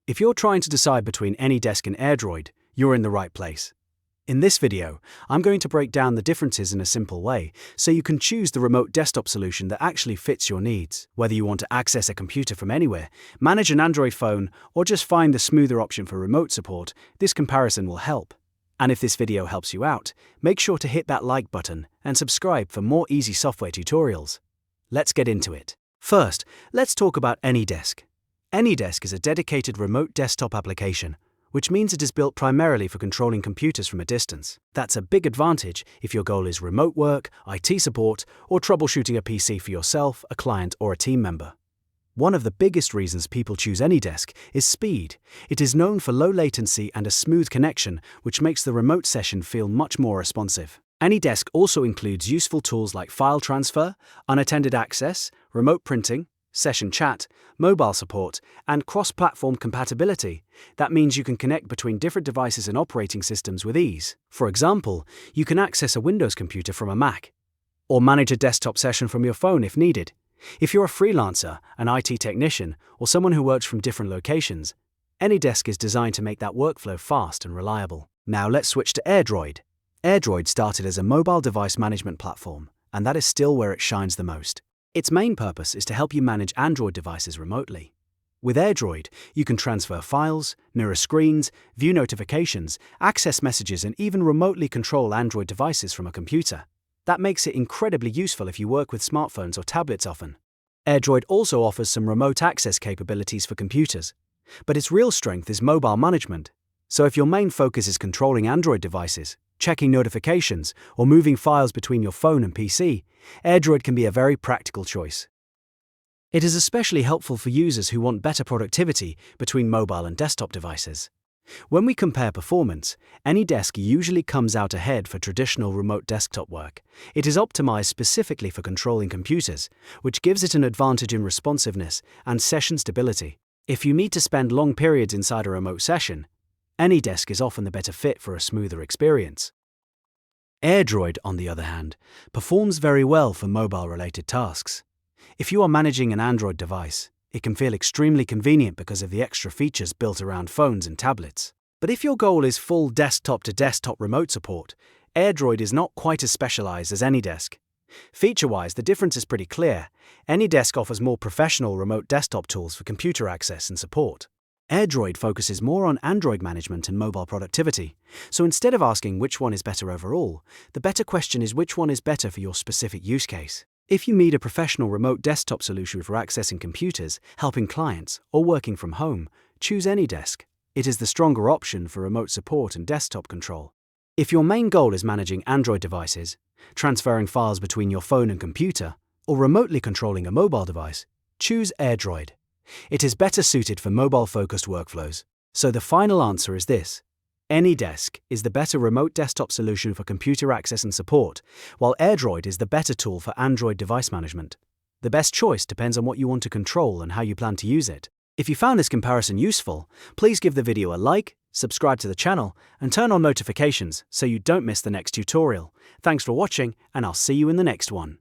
If you're trying to decide between AnyDesk and AirDroid, you're in the right place. In this video, I'm going to break down the differences in a simple way, so you can choose the remote desktop solution that actually fits your needs. Whether you want to access a computer from anywhere, manage an Android phone, or just find the smoother option for remote support, this comparison will help. And if this video helps you out, make sure to hit that like button and subscribe for more easy software tutorials. Let's get into it. First, let's talk about AnyDesk. AnyDesk is a dedicated remote desktop application, which means it is built primarily for controlling computers from a distance. That's a big advantage if your goal is remote work, IT support, or troubleshooting a PC for yourself, a client, or a team member. One of the biggest reasons people choose AnyDesk is speed. It is known for low latency and a smooth connection, which makes the remote session feel much more responsive. AnyDesk also includes useful tools like file transfer, unattended access, remote printing, session chat, mobile support, and cross-platform compatibility. That means you can connect between different devices and operating systems with ease. For example, you can access a Windows computer from a Mac, or manage a desktop session from your phone if needed. If you're a freelancer, an IT technician, or someone who works from different locations, AnyDesk is designed to make that workflow fast and reliable. Now let's switch to AirDroid. AirDroid started as a mobile device management platform, and that is still where it shines the most. Its main purpose is to help you manage Android devices remotely. With AirDroid, you can transfer files, mirror screens, view notifications, access messages, and even remotely control Android devices from a computer. That makes it incredibly useful if you work with smartphones or tablets often. AirDroid also offers some remote access capabilities for computers, but its real strength is mobile management. So if your main focus is controlling Android devices, checking notifications, or moving files between your phone and PC, AirDroid can be a very practical choice. It is especially helpful for users who want better productivity between mobile and desktop devices. When we compare performance, AnyDesk usually comes out ahead for traditional remote desktop work. It is optimized specifically for controlling computers, which gives it an advantage in responsiveness and session stability. If you need to spend long periods inside a remote session, AnyDesk is often the better fit for a smoother experience. AirDroid, on the other hand, performs very well for mobile-related tasks. If you are managing an Android device, it can feel extremely convenient because of the extra features built around phones and tablets. But if your goal is full desktop-to-desktop remote support, AirDroid is not quite as specialized as AnyDesk. Feature-wise, the difference is pretty clear. AnyDesk offers more professional remote desktop tools for computer access and support. AirDroid focuses more on Android management and mobile productivity. So instead of asking which one is better overall, the better question is which one is better for your specific use case. If you need a professional remote desktop solution for accessing computers, helping clients, or working from home, choose AnyDesk. It is the stronger option for remote support and desktop control. If your main goal is managing Android devices, transferring files between your phone and computer, or remotely controlling a mobile device, choose AirDroid. It is better suited for mobile-focused workflows. So the final answer is this. AnyDesk is the better remote desktop solution for computer access and support, while AirDroid is the better tool for Android device management. The best choice depends on what you want to control and how you plan to use it. If you found this comparison useful, please give the video a like, subscribe to the channel, and turn on notifications so you don't miss the next tutorial. Thanks for watching, and I'll see you in the next one.